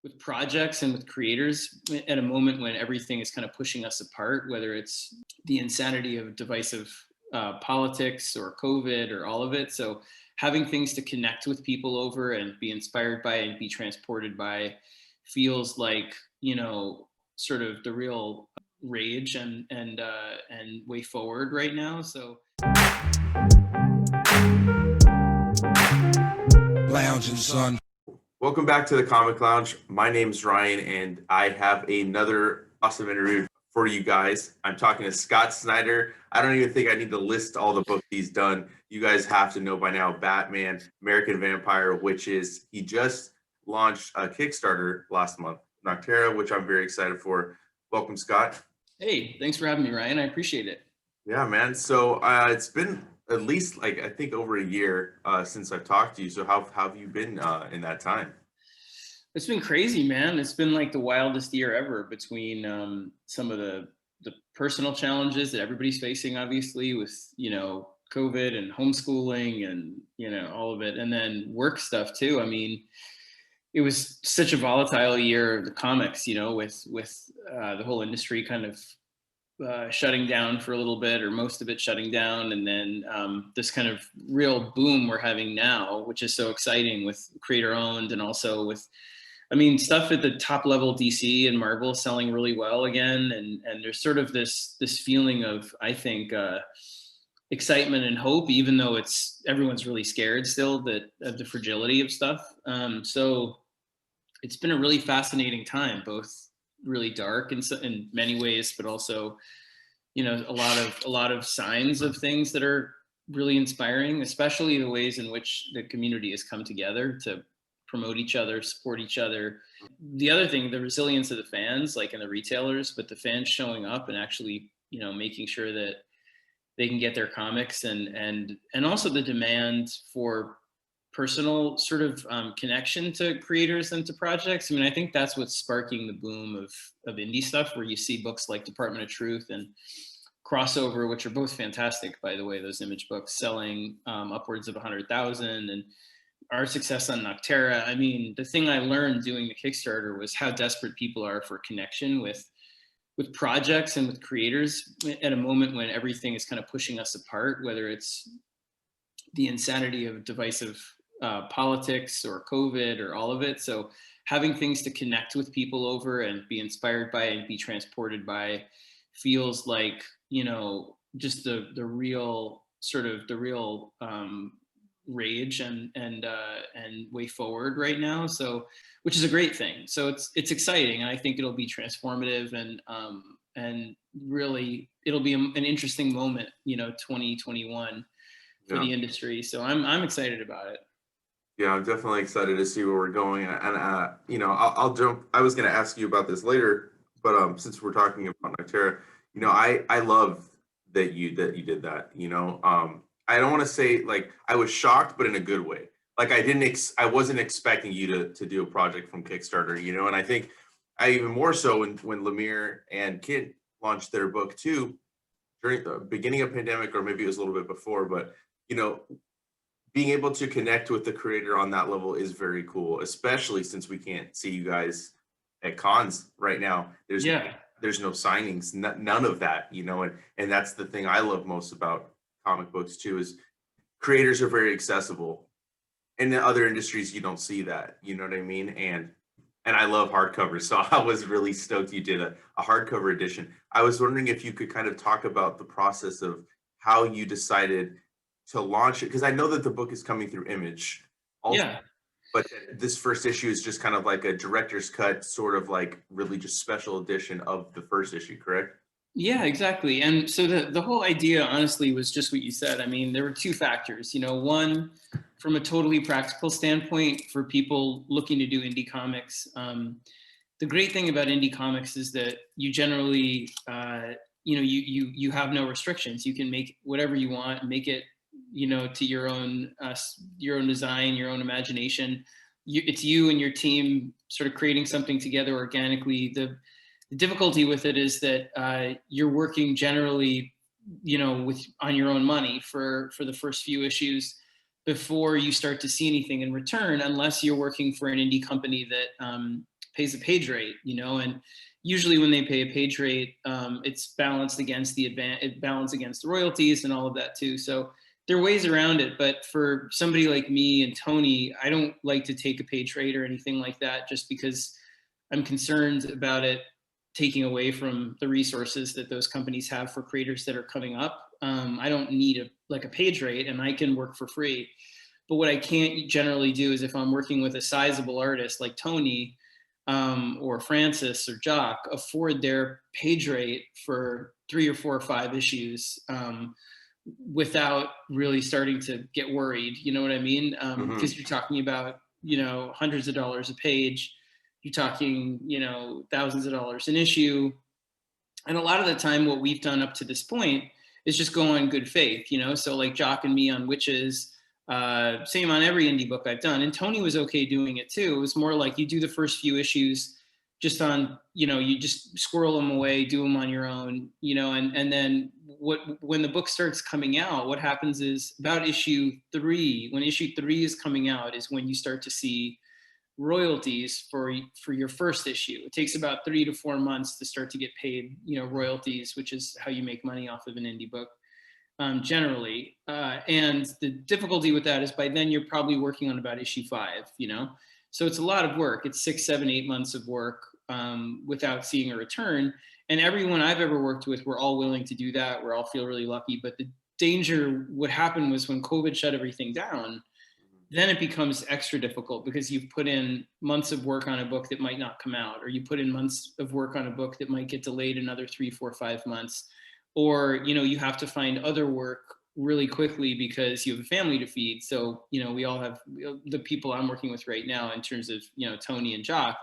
with projects and with creators at a moment when everything is kind of pushing us apart, whether it's the insanity of divisive politics or COVID or all of it. So having things to connect with people over and be inspired by and be transported by feels like, sort of the real rage and way forward right now. So Lounging, son. Welcome back to the Comic Lounge. My name's Ryan, and I have another awesome interview for you guys. I'm talking to Scott Snyder. I don't even think I need to list all the books he's done. You guys have to know by now: Batman, American Vampire, Witches. He just launched a Kickstarter last month, Nocterra, which I'm very excited for. Welcome, Scott. Hey, thanks for having me, Ryan. I appreciate it. Yeah, man. So it's been at least I think over a year since I've talked to you. So how have you been in that time? It's been crazy, man. It's been like the wildest year ever between some of the personal challenges that everybody's facing, obviously, with COVID and homeschooling and all of it, and then work stuff too. I mean, it was such a volatile year of the comics, with the whole industry kind of shutting down for a little bit, or most of it shutting down, and then this kind of real boom we're having now, which is so exciting, with creator owned, and also with, I mean, stuff at the top level, DC and Marvel selling really well again, and there's sort of this feeling of, I think, excitement and hope, even though everyone's really scared still of the fragility of stuff. So it's been a really fascinating time, both really dark in many ways, but also a lot of signs of things that are really inspiring, especially the ways in which the community has come together to promote each other, support each other. The other thing, the resilience of the fans, like, and the retailers, but the fans showing up and actually making sure that they can get their comics, and also the demand for personal sort of connection to creators and to projects. I mean, I think that's what's sparking the boom of indie stuff, where you see books like Department of Truth and Crossover, which are both fantastic, by the way, those Image books, selling upwards of 100,000, and our success on Nocterra. I mean, the thing I learned doing the Kickstarter was how desperate people are for connection with projects and with creators at a moment when everything is kind of pushing us apart, whether it's the insanity of divisive politics or COVID or all of it. So having things to connect with people over and be inspired by and be transported by feels like, just the real sort of the real rage and way forward right now. So, which is a great thing. So it's exciting, and I think it'll be transformative, and really it'll be an interesting moment, 2021 for the industry. So I'm excited about it. Yeah, I'm definitely excited to see where we're going. And I'll jump. I was going to ask you about this later, but since we're talking about Nocterra, I love that you did that. I don't want to say, like, I was shocked, but in a good way. Like, I wasn't expecting you to do a project from Kickstarter, and I think I even more so when Lemire and Kit launched their book too, during the beginning of pandemic, or maybe it was a little bit before, but being able to connect with the creator on that level is very cool, especially since we can't see you guys at cons right now. There's no signings, none of that, and that's the thing I love most about comic books too, is creators are very accessible. In the other industries, you don't see that, you know what I mean? And I love hardcovers, so I was really stoked you did a hardcover edition. I was wondering if you could kind of talk about the process of how you decided to launch it, because I know that the book is coming through Image also, but this first issue is just kind of like a director's cut, sort of like really just special edition of the first issue, correct? Yeah, exactly. And so the whole idea, honestly, was just what you said. I mean, there were two factors. One, from a totally practical standpoint, for people looking to do indie comics, the great thing about indie comics is that you generally, you have no restrictions. You can make whatever you want, make it, to your own design, your own imagination. It's you and your team sort of creating something together organically. The difficulty with it is that you're working generally, on your own money for the first few issues before you start to see anything in return, unless you're working for an indie company that pays a page rate, and usually when they pay a page rate, it's balanced against the royalties and all of that too. So there are ways around it, but for somebody like me and Tony, I don't like to take a page rate or anything like that, just because I'm concerned about it taking away from the resources that those companies have for creators that are coming up. I don't need a page rate, and I can work for free. But what I can't generally do is, if I'm working with a sizable artist like Tony, or Francis or Jock, afford their page rate for 3 or 4 or 5 issues, without really starting to get worried. You know what I mean? Because you're talking about, hundreds of dollars a page. You're talking, thousands of dollars an issue. And a lot of the time, what we've done up to this point is just go on good faith, So like Jock and me on Witches, same on every indie book I've done. And Tony was okay doing it too. It was more like you do the first few issues just on, you just squirrel them away, do them on your own, and then when the book starts coming out, what happens is about issue 3, when issue 3 is coming out, is when you start to see royalties for your first issue. It takes about 3 to 4 months to start to get paid, royalties, which is how you make money off of an indie book, generally. And the difficulty with that is by then you're probably working on about issue 5, So it's a lot of work. It's 6, 7, 8 months of work, without seeing a return. And everyone I've ever worked with, we're all willing to do that. We're all feel really lucky. But the danger, what happened was when COVID shut everything down, then it becomes extra difficult, because you've put in months of work on a book that might not come out, or you put in months of work on a book that might get delayed another 3, 4, 5 months, or, you have to find other work really quickly because you have a family to feed. So, we all have the people I'm working with right now in terms of, Tony and Jock,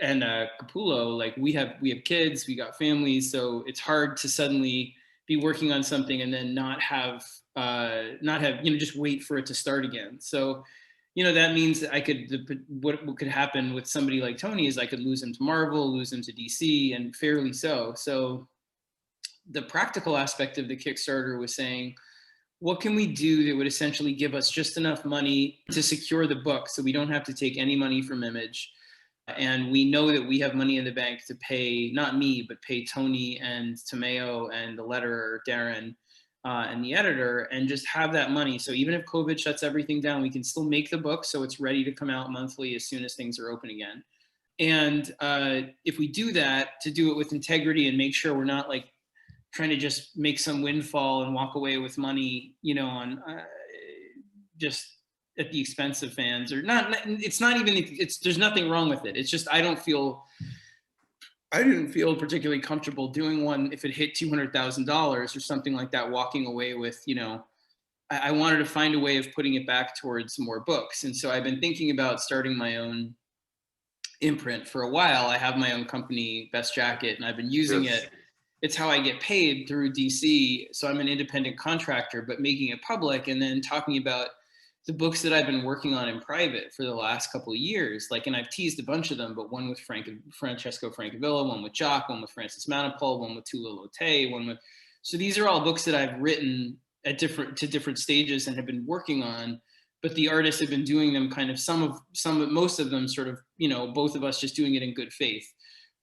and Capullo, we have kids, we got families. So it's hard to suddenly be working on something and then not have, just wait for it to start again. So, that means that what could happen with somebody like Tony is I could lose him to Marvel, lose him to DC, and fairly so. So the practical aspect of the Kickstarter was saying, what can we do that would essentially give us just enough money to secure the book so we don't have to take any money from Image? And we know that we have money in the bank to pay, not me, but pay Tony and Tomeo and the letterer, Darren, and the editor, and just have that money. So even if COVID shuts everything down, we can still make the book so it's ready to come out monthly as soon as things are open again. And if we do that, to do it with integrity and make sure we're not trying to just make some windfall and walk away with money, on just at the expense of fans, or not. It's not even, there's nothing wrong with it. It's just, I didn't feel particularly comfortable doing one if it hit $200,000 or something like that, walking away with, I wanted to find a way of putting it back towards more books. And so I've been thinking about starting my own imprint for a while. I have my own company, Best Jackett, and I've been using it. It's how I get paid through DC. So I'm an independent contractor, but making it public and then talking about the books that I've been working on in private for the last couple of years, and I've teased a bunch of them, but one with Francesco Francavilla, one with Jock, one with Francis Manipul, one with Tula Lotay, so these are all books that I've written at different stages and have been working on, but the artists have been doing them most of them sort of, both of us just doing it in good faith.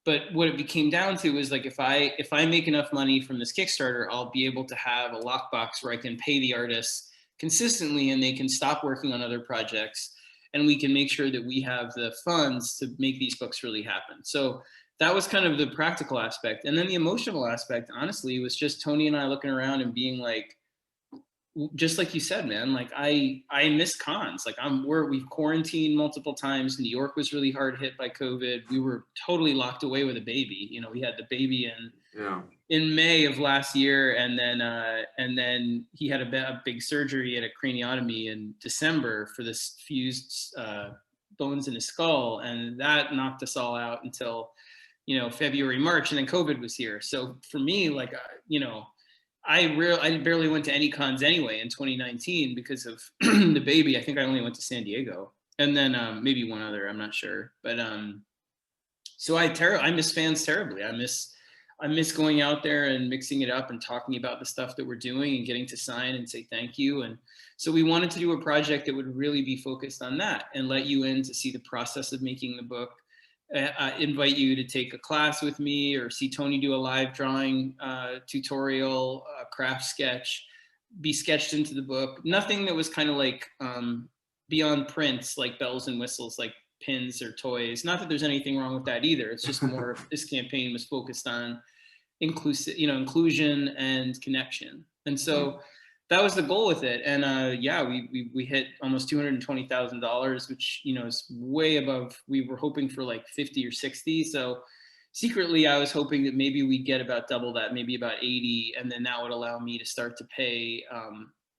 But what it became down to is if I make enough money from this Kickstarter, I'll be able to have a lockbox where I can pay the artists consistently and they can stop working on other projects, and we can make sure that we have the funds to make these books really happen. So that was kind of the practical aspect. And then the emotional aspect, honestly, was just Tony and I looking around and being just like you said, man, I miss cons. We've quarantined multiple times. New York was really hard hit by COVID. We were totally locked away with a baby. We had the baby in May of last year, and then he had a big surgery, at a craniotomy in December for this fused bones in his skull, and that knocked us all out until February, March, and then COVID was here. So for me, I barely went to any cons anyway in 2019 because of the baby. I think I only went to San Diego, and then maybe one other, I'm not sure. But so I miss fans terribly. I miss going out there and mixing it up and talking about the stuff that we're doing and getting to sign and say thank you. And so we wanted to do a project that would really be focused on that and let you in to see the process of making the book, invite you to take a class with me or see Tony do a live drawing tutorial, craft sketch, be sketched into the book. Nothing that was kind of like beyond prints, like bells and whistles, like pins or toys. Not that there's anything wrong with that either. It's just more this campaign was focused on inclusion and connection. And so that was the goal with it. And yeah, we hit almost $220,000, which, you know, is way above. We were hoping for like 50 or 60. So secretly, I was hoping that maybe we'd get about double that, maybe about 80, and then that would allow me to start to pay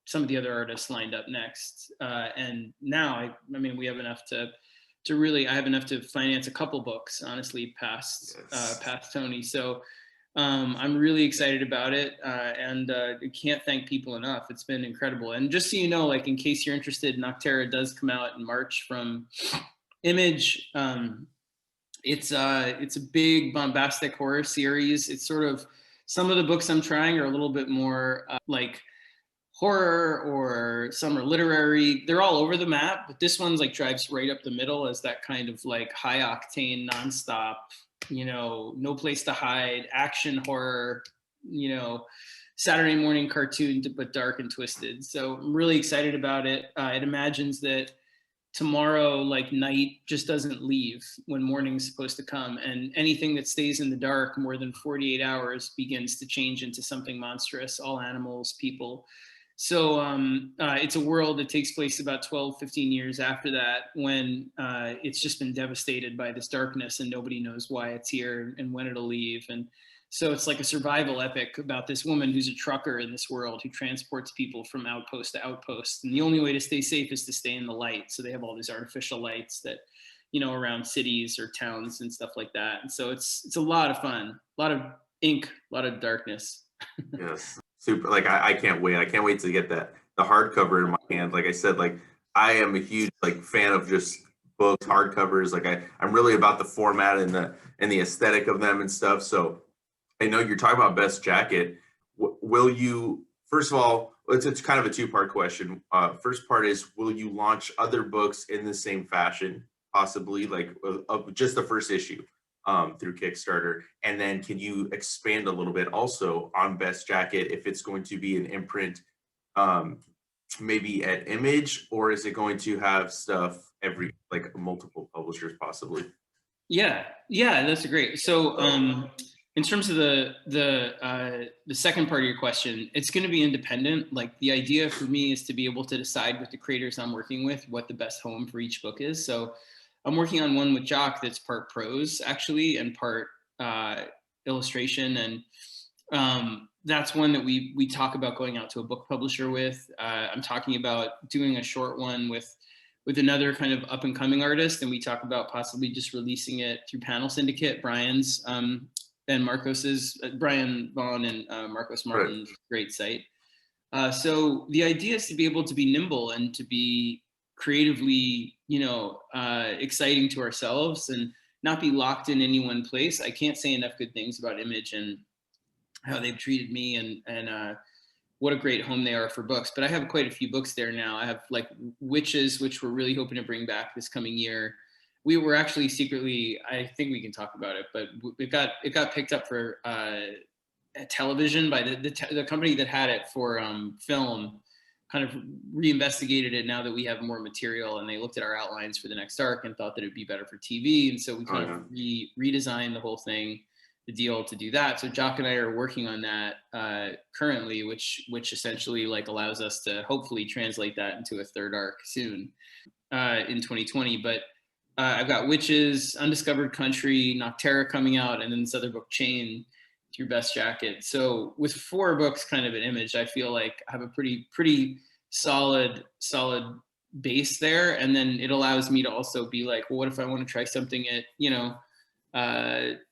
some of the other artists lined up next. And now, I mean, we have enough to really, I have enough to finance a couple books, honestly, past Tony. So I'm really excited about it, and I can't thank people enough. It's been incredible. And just so you know, like in case you're interested, Nocterra does come out in March from Image. It's a big bombastic horror series. It's sort of, some of the books I'm trying are a little bit more like horror, or some are literary. They're all over the map, but this one's like drives right up the middle as that kind of like high octane, nonstop, you know, no place to hide, action horror, you know, Saturday morning cartoon, but dark and twisted. So I'm really excited about it. It imagines that tomorrow, like, night just doesn't leave when morning's supposed to come, and anything that stays in the dark more than 48 hours begins to change into something monstrous, all animals, people. So it's a world that takes place about 12, 15 years after that, when it's just been devastated by this darkness and nobody knows why it's here and when it'll leave. And so it's like a survival epic about this woman who's a trucker in this world who transports people from outpost to outpost. And the only way to stay safe is to stay in the light. So they have all these artificial lights that, you know, around cities or towns and stuff like that. And so it's a lot of fun, a lot of ink, a lot of darkness. Yes, super. Like I can't wait. I can't wait to get the hardcover in my hand. Like I said, like I am a huge like fan of just books, hardcovers. Like I'm really about the format and the aesthetic of them and stuff. So I know you're talking about Best Jacket. Will you, first of all, it's kind of a two-part question. First part is, will you launch other books in the same fashion, possibly like just the first issue through Kickstarter? And then can you expand a little bit also on Best Jacket, if it's going to be an imprint maybe at Image, or is it going to have stuff like multiple publishers possibly? Yeah, that's great. So in terms of the second part of your question, it's going to be independent. Like, the idea for me is to be able to decide with the creators I'm working with what the best home for each book is. So I'm working on one with Jock that's part prose actually and part illustration, and that's one that we talk about going out to a book publisher with. I'm talking about doing a short one with another kind of up and coming artist, and we talk about possibly just releasing it through Panel Syndicate, Brian's and Marcos's, Brian Vaughn and Marcos Martin's great site. So the idea is to be able to be nimble and to be creatively, you know, exciting to ourselves and not be locked in any one place. I can't say enough good things about Image and how they've treated me, and what a great home they are for books. But I have quite a few books there now. I have like Witches, which we're really hoping to bring back this coming year. We were actually secretly, I think we can talk about it, but it got picked up for television by the company that had it for film. Kind of reinvestigated it now that we have more material, and they looked at our outlines for the next arc and thought that it'd be better for TV. And so we kind of redesigned the whole thing, the deal to do that. So Jock and I are working on that currently, which essentially like allows us to hopefully translate that into a third arc soon in 2020. But I've got Witches, Undiscovered Country, Nocterra coming out, and then this other book, Chain, through Best Jacket. So with 4 books kind of an Image, I feel like I have a pretty solid base there. And then it allows me to also be like, well, what if I want to try something at, you know,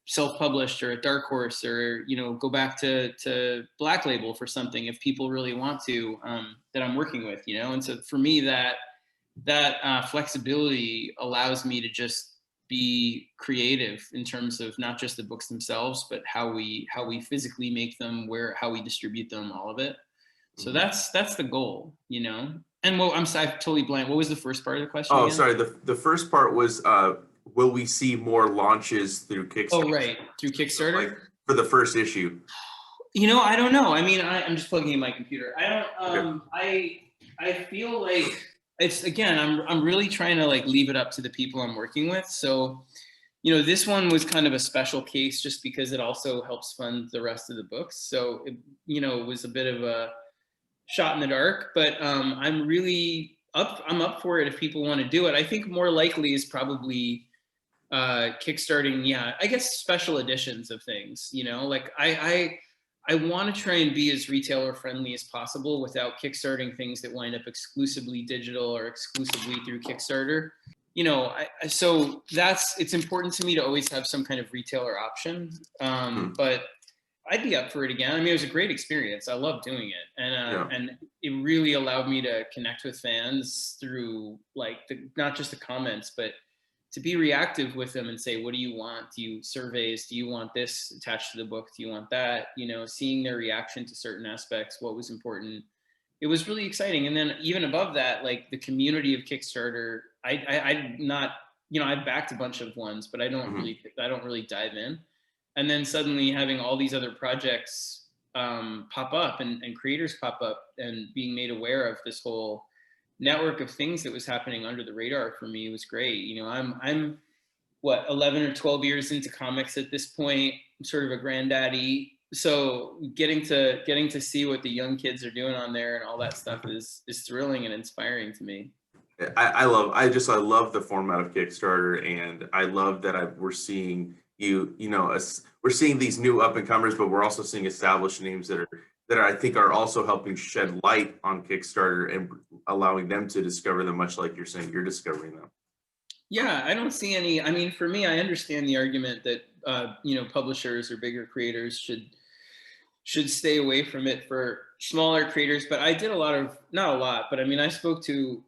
self-published or at Dark Horse, or, you know, go back to Black Label for something if people really want to, that I'm working with, you know? And so for me, that flexibility allows me to just be creative in terms of not just the books themselves, but how we physically make them, how we distribute them, all of it. So that's the goal, you know. And I totally blanked. What was the first part of the question? Oh, again? sorry. The first part was will we see more launches through Kickstarter? Oh, right, through Kickstarter? Like for the first issue? I don't know. I mean, I'm just plugging in my computer. I don't. Okay. I feel like it's, again. I'm really trying to like leave it up to the people I'm working with. So, this one was kind of a special case just because it also helps fund the rest of the books. So, it was a bit of a shot in the dark. But I'm really up. I'm up for it if people want to do it. I think more likely is probably kickstarting, yeah, I guess special editions of things. Like I want to try and be as retailer friendly as possible without kickstarting things that wind up exclusively digital or exclusively through Kickstarter. So it's important to me to always have some kind of retailer option. But I'd be up for it again. I mean, it was a great experience. I love doing it, and it really allowed me to connect with fans through like not just the comments, but to be reactive with them and say, what do you want? Do you surveys? Do you want this attached to the book? Do you want that? Seeing their reaction to certain aspects, what was important. It was really exciting. And then even above that, like the community of Kickstarter, I'm not, I've backed a bunch of ones, but I don't really dive in. And then suddenly having all these other projects pop up and creators pop up and being made aware of this whole network of things that was happening under the radar for me was great. I'm what, 11 or 12 years into comics at this point. I'm sort of a granddaddy, so getting to see what the young kids are doing on there and all that stuff is thrilling and inspiring to me. I love the format of Kickstarter, and I love that we're seeing we're seeing these new up and comers, but we're also seeing established names that I think are also helping shed light on Kickstarter and allowing them to discover them, much like you're saying you're discovering them. Yeah, I don't see any. I mean, for me, I understand the argument that publishers or bigger creators should stay away from it for smaller creators. But I did not a lot, but I mean, I spoke to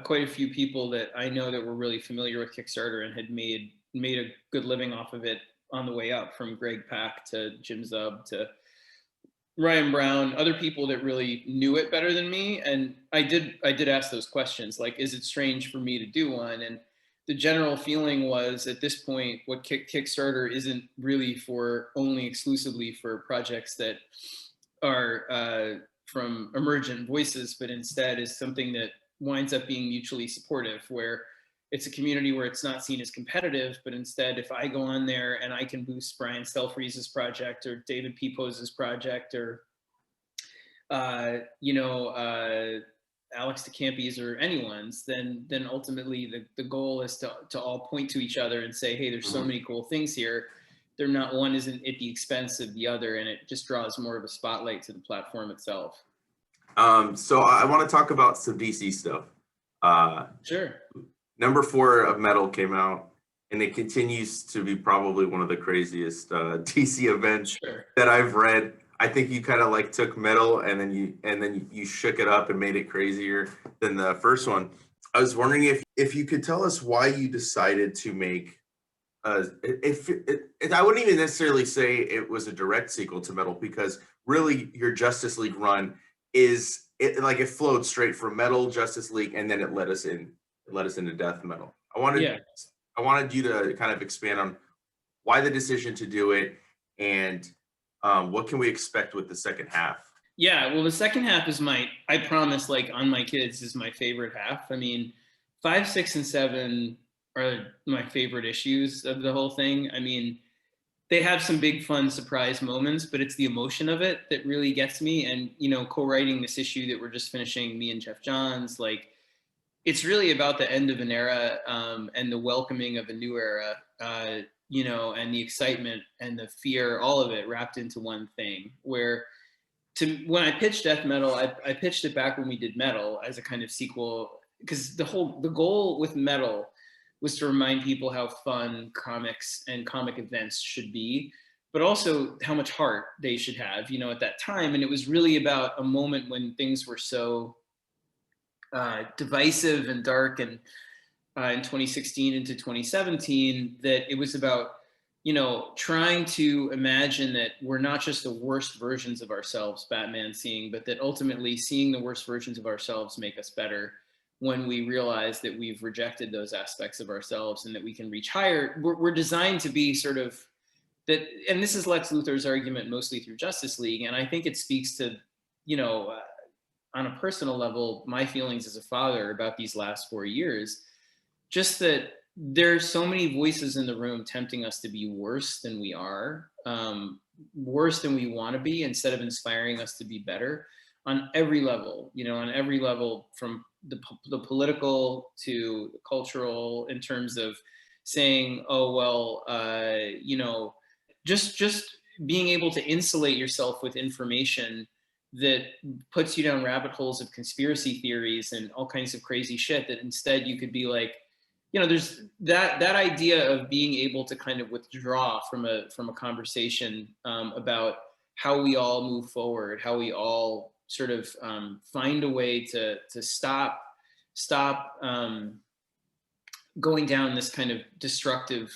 quite a few people that I know that were really familiar with Kickstarter and had made a good living off of it on the way up, from Greg Pak to Jim Zub to Ryan Brown, other people that really knew it better than me. And I did ask those questions, like, is it strange for me to do one? And the general feeling was, at this point, what Kickstarter isn't really for only exclusively for projects that are from emergent voices, but instead is something that winds up being mutually supportive, where it's a community where it's not seen as competitive, but instead, if I go on there and I can boost Brian Stelfreeze's project or David Pepose's project or, Alex DeCampi's or anyone's, then ultimately the goal is to all point to each other and say, hey, there's so many cool things here. They're not, one isn't at the expense of the other, and it just draws more of a spotlight to the platform itself. So I want to talk about some DC stuff. Sure. Number 4 of Metal came out, and it continues to be probably one of the craziest DC events that I've read. I think you kind of like took Metal and then you shook it up and made it crazier than the first one. I was wondering if you could tell us why you decided to make. I wouldn't even necessarily say it was a direct sequel to Metal, because really your Justice League run it flowed straight from Metal, Justice League, and then it led us into Death Metal. I wanted you to kind of expand on why the decision to do it, and what can we expect with the second half? Yeah, well, the second half is I promise, like On My Kids is my favorite half. I mean, 5, 6, and 7 are my favorite issues of the whole thing. I mean, they have some big fun surprise moments, but it's the emotion of it that really gets me. And, co-writing this issue that we're just finishing, me and Jeff Johns, like, it's really about the end of an era and the welcoming of a new era, and the excitement and the fear, all of it wrapped into one thing. Where when I pitched Death Metal, I pitched it back when we did Metal as a kind of sequel, because the goal with Metal was to remind people how fun comics and comic events should be, but also how much heart they should have, at that time. And it was really about a moment when things were so divisive and dark, and in 2016 into 2017, that it was about, trying to imagine that we're not just the worst versions of ourselves, Batman seeing, but that ultimately seeing the worst versions of ourselves make us better. when we realize that we've rejected those aspects of ourselves and that we can reach higher. We're designed to be sort of that, and this is Lex Luthor's argument mostly through Justice League, and I think it speaks to, you know, on a personal level, my feelings as a father about these last 4 years, just that there's so many voices in the room tempting us to be worse than we are, worse than we want to be, instead of inspiring us to be better on every level, you know, on every level, from the political to the cultural, in terms of saying, oh, well, you know, just being able to insulate yourself with information that puts you down rabbit holes of conspiracy theories and all kinds of crazy shit, that instead you could be like, you know, there's that idea of being able to kind of withdraw from a conversation, about how we all move forward, how we all sort of, find a way to stop going down this kind of destructive,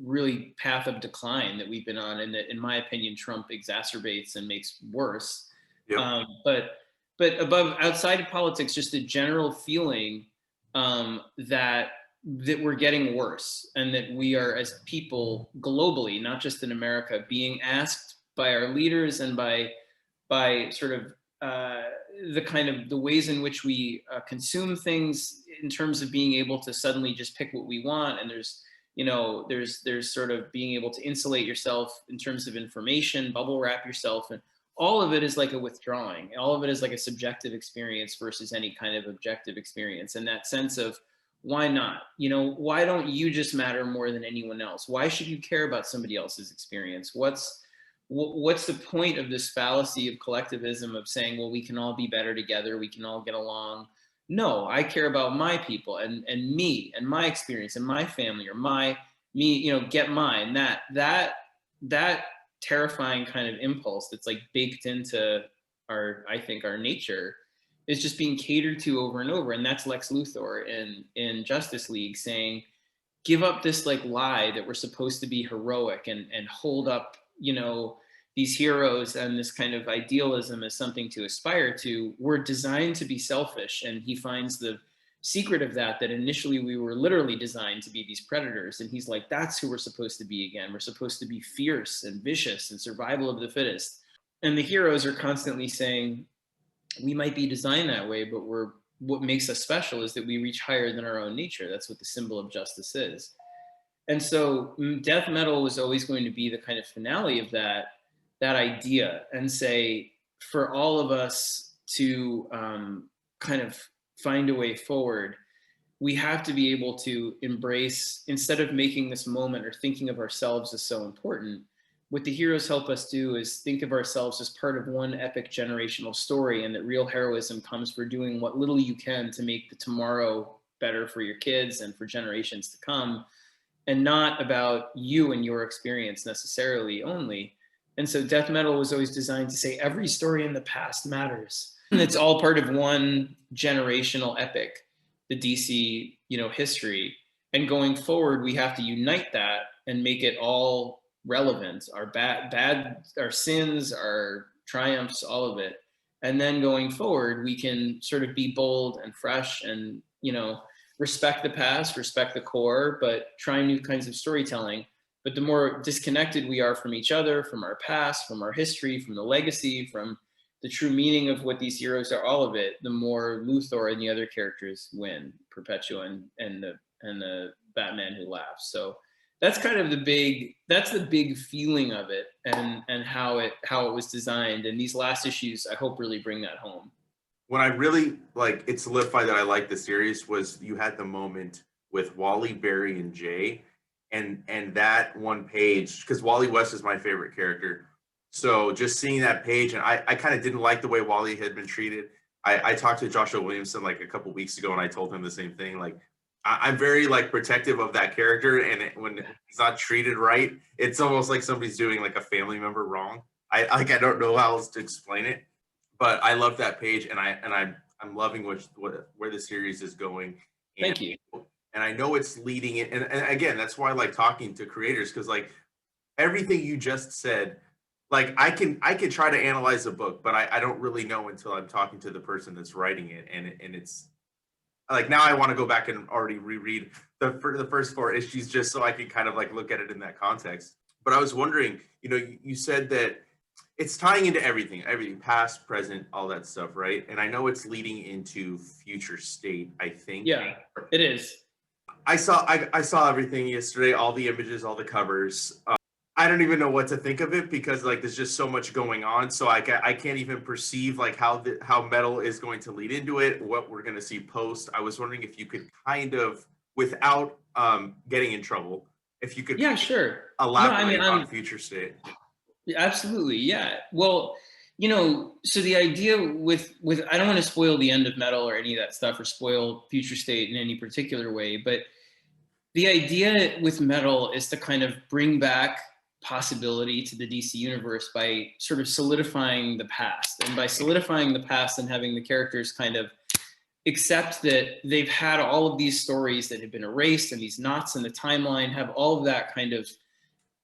really path of decline that we've been on, and that, in my opinion, Trump exacerbates and makes worse. Yep. But above, outside of politics, just a general feeling, that we're getting worse, and that we are, as people globally, not just in America, being asked by our leaders and by sort of, the kind of the ways in which we consume things, in terms of being able to suddenly just pick what we want. And there's, you know, there's sort of being able to insulate yourself in terms of information, bubble wrap yourself, and all of it is like a withdrawing. All of it is like a subjective experience versus any kind of objective experience. And that sense of, why not? You know, why don't you just matter more than anyone else? Why should you care about somebody else's experience? What's the point of this fallacy of collectivism, of saying, well, we can all be better together, we can all get along? No, I care about my people and me and my experience and my family, or me, you know, get mine. That terrifying kind of impulse that's like baked into I think our nature, is just being catered to over and over. And that's Lex Luthor in Justice League saying, give up this like lie that we're supposed to be heroic and hold up, you know, these heroes and this kind of idealism as something to aspire to. We're designed to be selfish. And he finds the secret of that initially we were literally designed to be these predators. And he's like, that's who we're supposed to be again. We're supposed to be fierce and vicious and survival of the fittest. And the heroes are constantly saying, we might be designed that way, but what makes us special is that we reach higher than our own nature. That's what the symbol of justice is. And so death metal was always going to be the kind of finale of that idea, and say, for all of us to kind of find a way forward, we have to be able to embrace, instead of making this moment or thinking of ourselves as so important, what the heroes help us do is think of ourselves as part of one epic generational story, and that real heroism comes for doing what little you can to make the tomorrow better for your kids and for generations to come, and not about you and your experience necessarily only. And so death metal was always designed to say every story in the past matters. And it's all part of one generational epic, the DC, you know, history. And going forward, we have to unite that and make it all relevant, our bad, our sins, our triumphs, all of it. And then going forward, we can sort of be bold and fresh and, you know, respect the past, respect the core, but try new kinds of storytelling. But the more disconnected we are from each other, from our past, from our history, from the legacy, from the true meaning of what these heroes are, all of it, the more Luthor and the other characters win, Perpetua and the Batman Who Laughs. So that's kind of the big feeling of it, and how it was designed. And these last issues, I hope, really bring that home. When I really it solidified that I liked the series was you had the moment with Wally, Barry, and Jay, and that one page, because Wally West is my favorite character. So just seeing that page, and I kind of didn't like the way Wally had been treated. I talked to Joshua Williamson like a couple weeks ago, and I told him the same thing. Like, I'm very like protective of that character, and when he's not treated right, it's almost like somebody's doing like a family member wrong. I don't know how else to explain it, but I love that page, and I'm loving where the series is going. And, Thank you. And I know it's leading it, and again, that's why I like talking to creators, because like everything you just said, like I can try to analyze a book, but I don't really know until I'm talking to the person that's writing it, and it's like now I want to go back and already reread the first 4 issues just so I can kind of like look at it in that context. But I was wondering, you said that it's tying into everything past, present, all that stuff, right? And I know it's leading into future state, I think. Yeah, it is. I saw everything yesterday, all the images, all the covers. I don't even know what to think of it because like there's just so much going on. So I can't even perceive like how metal is going to lead into it, what we're going to see post. I was wondering if you could kind of, without getting in trouble, if you could sure. elaborate on future state. Absolutely, yeah. Well, so the idea with I don't want to spoil the end of metal or any of that stuff or spoil future state in any particular way, but the idea with metal is to kind of bring back possibility to the DC universe by sort of solidifying the past. And by solidifying the past and having the characters kind of accept that they've had all of these stories that have been erased and these knots in the timeline, have all of that kind of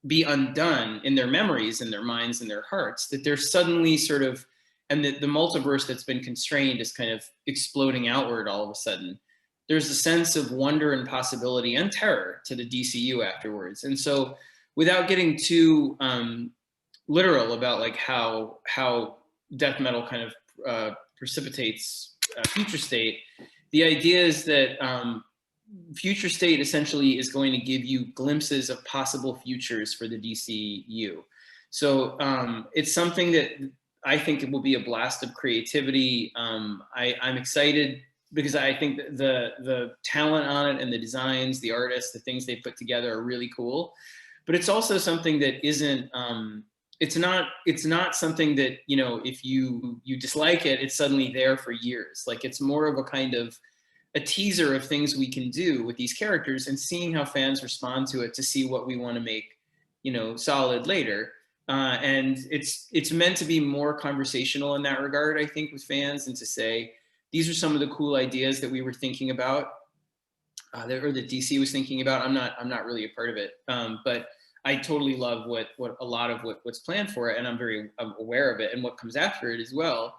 be undone in their memories and their minds and their hearts, that they're suddenly sort of, and that the multiverse that's been constrained is kind of exploding outward all of a sudden. There's a sense of wonder and possibility and terror to the DCU afterwards. And so without getting too literal about like how death metal kind of precipitates future state, the idea is that future state essentially is going to give you glimpses of possible futures for the DCU. So it's something that I think it will be a blast of creativity. I'm excited because I think the talent on it and the designs, the artists, the things they put together are really cool. But it's also something that isn't. It's not something that, if you dislike it, it's suddenly there for years. Like it's more of a kind of a teaser of things we can do with these characters and seeing how fans respond to it to see what we want to make, solid later. And it's meant to be more conversational in that regard, I think, with fans, and to say, these are some of the cool ideas that we were thinking about, or that DC was thinking about. I'm not really a part of it, but I totally love what a lot of what's planned for it, and I'm very aware of it and what comes after it as well.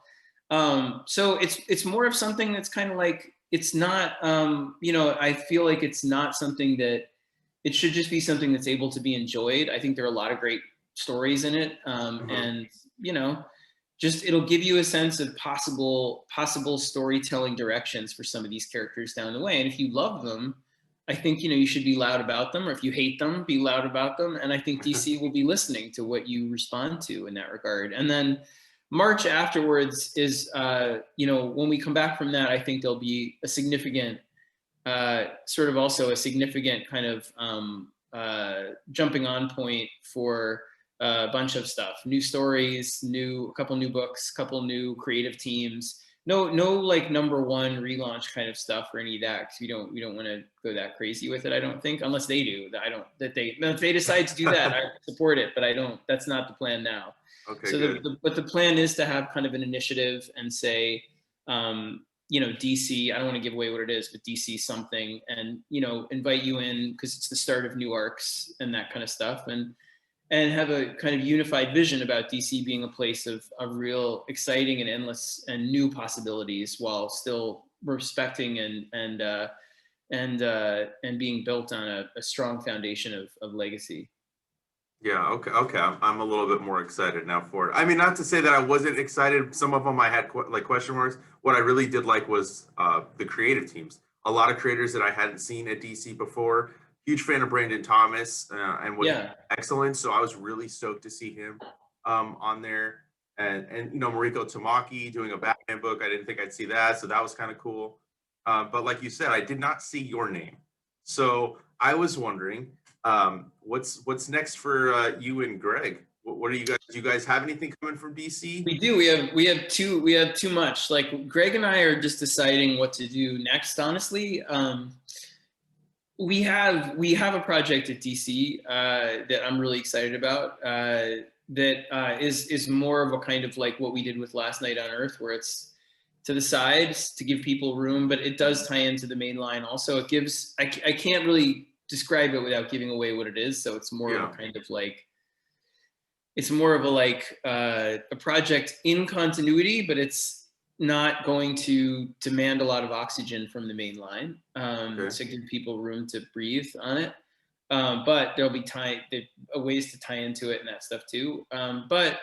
So it's more of something that's kind of like, it's not, I feel like it's not something that, it should just be something that's able to be enjoyed. I think there are a lot of great stories in it, and just it'll give you a sense of possible storytelling directions for some of these characters down the way. And if you love them, I think you should be loud about them, or if you hate them, be loud about them. And I think DC will be listening to what you respond to in that regard. And then March afterwards is, when we come back from that, I think there'll be a significant, sort of also a significant kind of jumping on point for a bunch of stuff, new stories, a couple new books, couple new creative teams. No like number one relaunch kind of stuff or any of that, because we don't want to go that crazy with it, I don't think, unless they do. If they decide to do that, I support it, but I don't. That's not the plan now. Okay. So but the plan is to have kind of an initiative and say, DC, I don't want to give away what it is, but DC something, and invite you in because it's the start of new arcs and that kind of stuff, and have a kind of unified vision about DC being a place of real exciting and endless and new possibilities, while still respecting and being built on a strong foundation of legacy. Yeah, okay. I'm a little bit more excited now for it. I mean, not to say that I wasn't excited. Some of them I had like question marks. What I really did like was the creative teams. A lot of creators that I hadn't seen at DC before. Huge fan of Brandon Thomas and what excellent. So I was really stoked to see him on there. And Mariko Tamaki doing a Batman book. I didn't think I'd see that, so that was kind of cool. But like you said, I did not see your name. So I was wondering, what's next for you and Greg? What are you guys? Do you guys have anything coming from DC? We do. We have too much. Like Greg and I are just deciding what to do next. Honestly, we have a project at DC that I'm really excited about. That is more of a kind of like what we did with Last Night on Earth, where it's to the sides to give people room, but it does tie into the main line. Also, it gives. I can't really describe it without giving away what it is. So it's more of a kind of like. It's more of a like a project in continuity, but it's not going to demand a lot of oxygen from the main line, Okay. to give people room to breathe on it. But there'll be ways to tie into it and that stuff too. But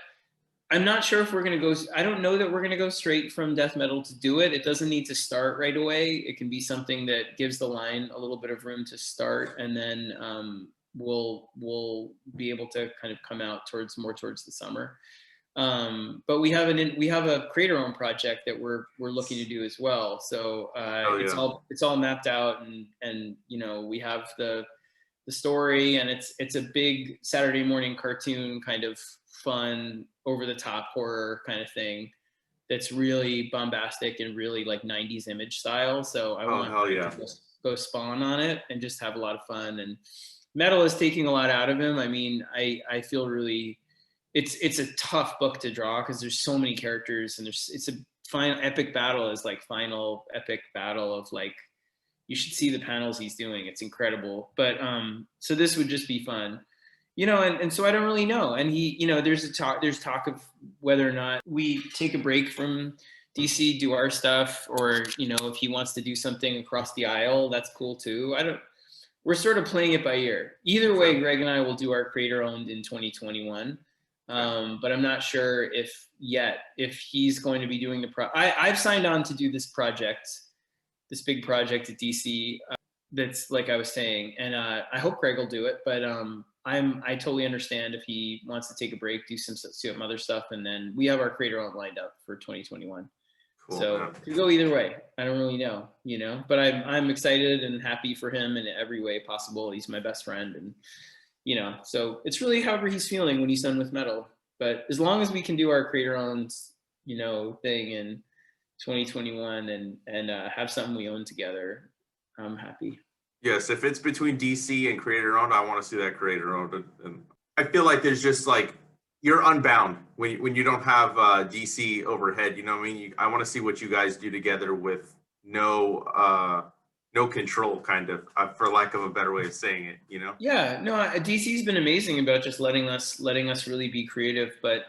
I'm not sure if we're going to go. I don't know that we're going to go straight from death metal to do it. It doesn't need to start right away. It can be something that gives the line a little bit of room to start, and then we'll be able to kind of come out towards the summer. But we have a creator owned project that we're looking to do as well. So Oh it's yeah. all mapped out, and we have the story, and it's a big Saturday morning cartoon kind of fun, over the top horror kind of thing that's really bombastic and really like 90s image style. So I Oh want hell him to yeah. go spawn on it and just have a lot of fun. And metal is taking a lot out of him. I mean, I feel really, it's a tough book to draw because there's so many characters, and it's a final epic battle is like final epic battle of like, you should see the panels he's doing. It's incredible. But so this would just be fun, and so I don't really know. And he, there's talk of whether or not we take a break from DC, do our stuff, or if he wants to do something across the aisle, that's cool too. We're sort of playing it by ear. Either way, Okay. Greg and I will do our creator owned in 2021. Okay. But I'm not sure if he's going to be doing I've signed on to do this project, this big project at DC. That's like I was saying, and I hope Greg will do it. But I totally understand if he wants to take a break, do some other stuff, and then we have our creator owned lined up for 2021. Cool, So man. it could go either way. I don't really know, but I'm excited and happy for him in every way possible. He's my best friend, and so it's really however he's feeling when he's done with metal. But as long as we can do our creator owned, thing in 2021 and have something we own together, I'm happy. Yes, if it's between DC and creator owned, I want to see that creator owned. And I feel like there's just like you're unbound when you don't have DC overhead. You know what I mean? I want to see what you guys do together with no control, kind of, for lack of a better way of saying it. Yeah, no, DC's been amazing about just letting us really be creative. But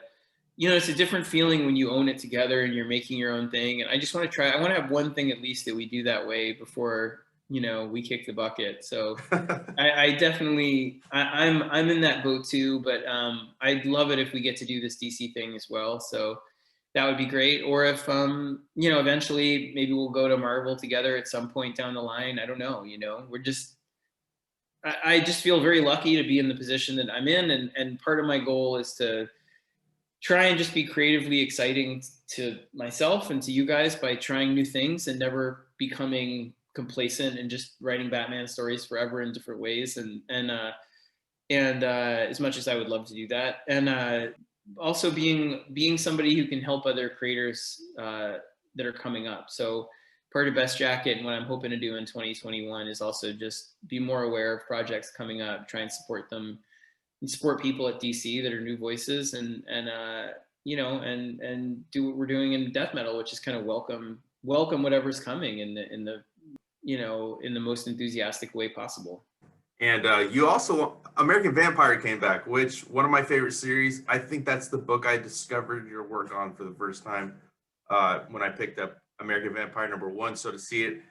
it's a different feeling when you own it together and you're making your own thing. And I just want to try. I want to have one thing at least that we do that way before we kick the bucket. So I definitely I'm in that boat too. But I'd love it if we get to do this DC thing as well. So that would be great. Or if eventually maybe we'll go to Marvel together at some point down the line. I don't know. We're just I just feel very lucky to be in the position that I'm in, and part of my goal is to try and just be creatively exciting to myself and to you guys by trying new things and never becoming complacent and just writing Batman stories forever in different ways. And as much as I would love to do that, and also being somebody who can help other creators that are coming up. So part of Best Jacket and what I'm hoping to do in 2021 is also just be more aware of projects coming up, try and support them, and support people at DC that are new voices, and do what we're doing in death metal, which is kind of welcome whatever's coming in the most enthusiastic way possible. And you also, American Vampire came back, which one of my favorite series. I think that's the book I discovered your work on for the first time when I picked up American Vampire #1. So to see it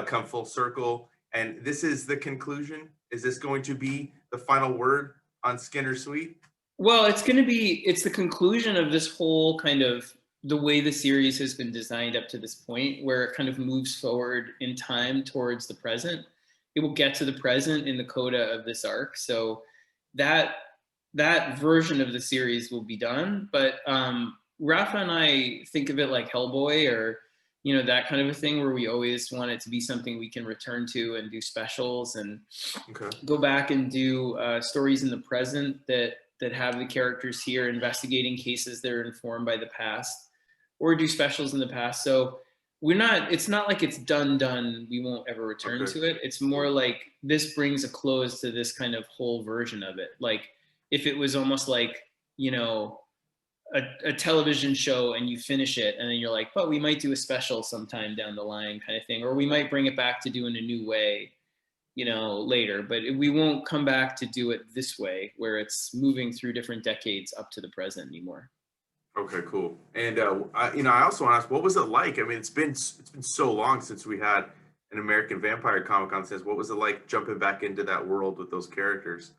come full circle, and this is the conclusion. Is this going to be the final word on Skinner Sweet? Well, it's the conclusion of this whole kind of the way the series has been designed up to this point, where it kind of moves forward in time towards the present. It will get to the present in the coda of this arc. So that version of the series will be done. But Rafa and I think of it like Hellboy, or that kind of a thing, where we always want it to be something we can return to and do specials and go back and do stories in the present that have the characters here investigating cases that are informed by the past, or do specials in the past. So it's not like it's done. We won't ever return to it. It's more like this brings a close to this kind of whole version of it. Like if it was almost like, a television show and you finish it and then you're like, but we might do a special sometime down the line kind of thing, or we might bring it back to do in a new way, later, but we won't come back to do it this way where it's moving through different decades up to the present anymore. Okay, cool. And I also want to ask, what was it like? I mean, it's been so long since we had an American Vampire Comic Con. Since what was it like jumping back into that world with those characters?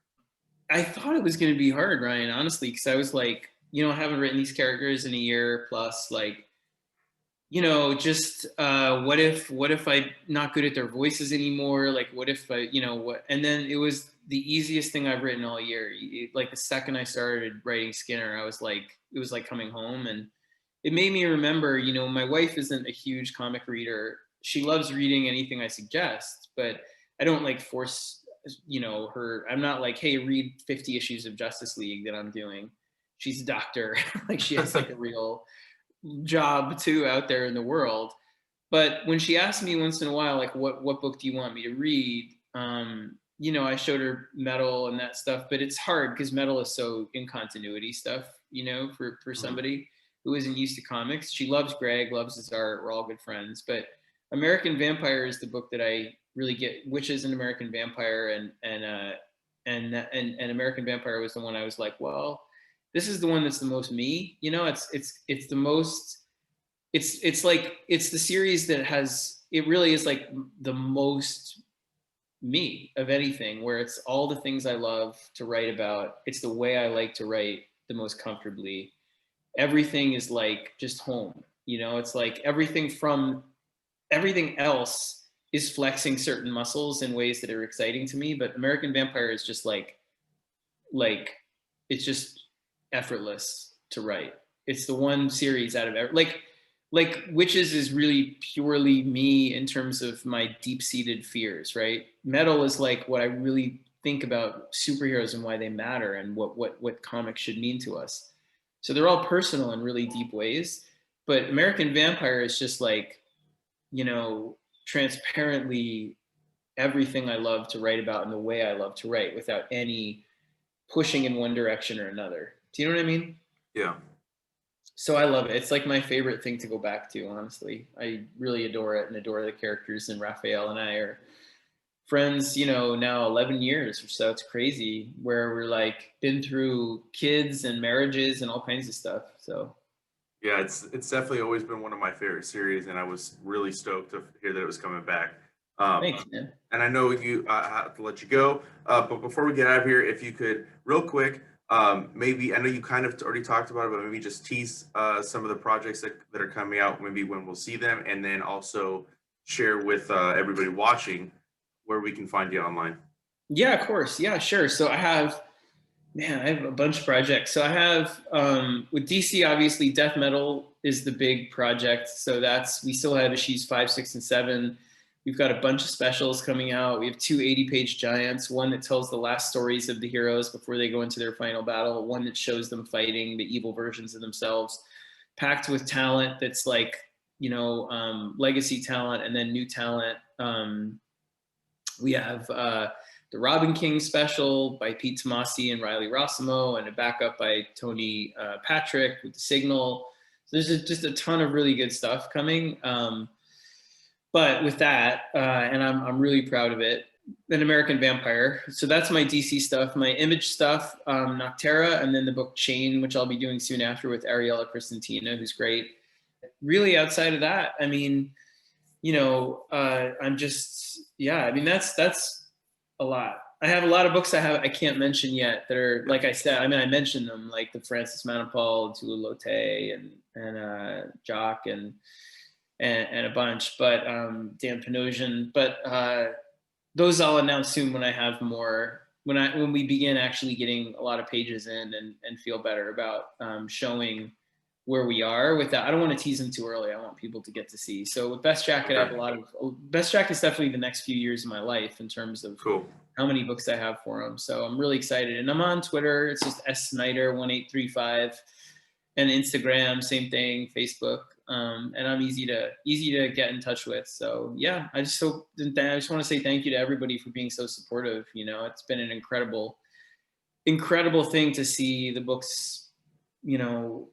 I thought it was going to be hard, Ryan, honestly, because I was like, I haven't written these characters in a year plus. Like, just what if I'm not good at their voices anymore? Like, what if I, what? And then it was the easiest thing I've written all year. Like the second I started writing Skinner, I was like, it was like coming home, and it made me remember. My wife isn't a huge comic reader. She loves reading anything I suggest, but I don't like force, her. I'm not like, hey, read 50 issues of Justice League that I'm doing. She's a doctor. Like she has like a real job too out there in the world. But when she asked me once in a while, like, what book do you want me to read? I showed her Metal and that stuff, but it's hard because Metal is so in continuity stuff, for Mhm. somebody who isn't used to comics. She loves Greg, loves his art. We're all good friends. But American Vampire is the book that I really get, which is an American Vampire, and American Vampire was the one I was like, well, this is the one that's the most me. It's the most. It's like it's the series that has. It really is like the most me of anything, where it's all the things I love to write about. It's the way I like to write the most comfortably. Everything is like just home. It's like everything else is flexing certain muscles in ways that are exciting to me. But American Vampire is just like it's just effortless to write. It's the one series out of like Witches is really purely me in terms of my deep-seated fears, right? Metal is like what I really think about superheroes and why they matter and what comics should mean to us. So they're all personal in really deep ways, but American Vampire is just like, you know, transparently everything I love to write about and the way I love to write without any pushing in one direction or another. Do you know what I mean? Yeah. So I love it. It's like my favorite thing to go back to, honestly. I really adore it and adore the characters. And Raphael and I are friends, now 11 years or so. It's crazy where we're like been through kids and marriages and all kinds of stuff. So Yeah, it's definitely always been one of my favorite series, and I was really stoked to hear that it was coming back. Um, thanks, man. and I know you have to let you go, but before we get out of here, if you could, real quick, maybe I know you kind of already talked about it, but maybe just tease some of the projects that are coming out, maybe when we'll see them, and then also share with everybody watching where we can find you online. Yeah, of course. Yeah, sure. So I have a bunch of projects. So I have with DC, obviously, Death Metal is the big project. So we still have issues 5, 6, and 7. We've got a bunch of specials coming out. We have 2 80-page giants, one that tells the last stories of the heroes before they go into their final battle, one that shows them fighting the evil versions of themselves, packed with talent that's like, legacy talent and then new talent. We have the Robin King special by Pete Tomasi and Riley Rossimo, and a backup by Tony Patrick with the Signal. So there's just a ton of really good stuff coming. But with that, and I'm really proud of it, an American Vampire. So that's my DC stuff. My Image stuff, Nocterra, and then the book Chain, which I'll be doing soon after with Ariella Cristantina, who's great. Really, outside of that, I mean, I'm just, yeah, I mean, that's a lot. I have a lot of books I can't mention yet that are, like I said, I mean, I mentioned them, like the Francis Manapul, Tulu Lote, and Jock, and a bunch, but Dan Panosian. But those I'll announce soon when I have more, when we begin actually getting a lot of pages in and feel better about showing where we are with that. I don't want to tease them too early. I want people to get to see. So with Best Jacket, I have Okay, a lot of Best Jacket is definitely the next few years of my life in terms of cool. how many books I have for them. So I'm really excited. And I'm on Twitter. It's just S Snyder 1835, and Instagram, same thing, Facebook. And I'm easy to get in touch with. So yeah, I just want to say thank you to everybody for being so supportive. It's been an incredible thing to see the books,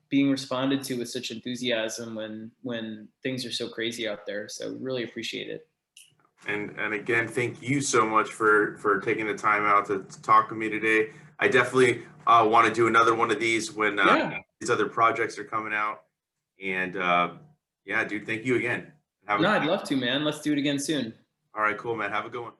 being responded to with such enthusiasm when things are so crazy out there. So really appreciate it. And again, thank you so much for taking the time out to talk with me today. I definitely want to do another one of these when Yeah. these other projects are coming out. And yeah, dude, thank you again. Have a No, I'd love to, man. Let's do it again soon. All right, cool, man. Have a good one.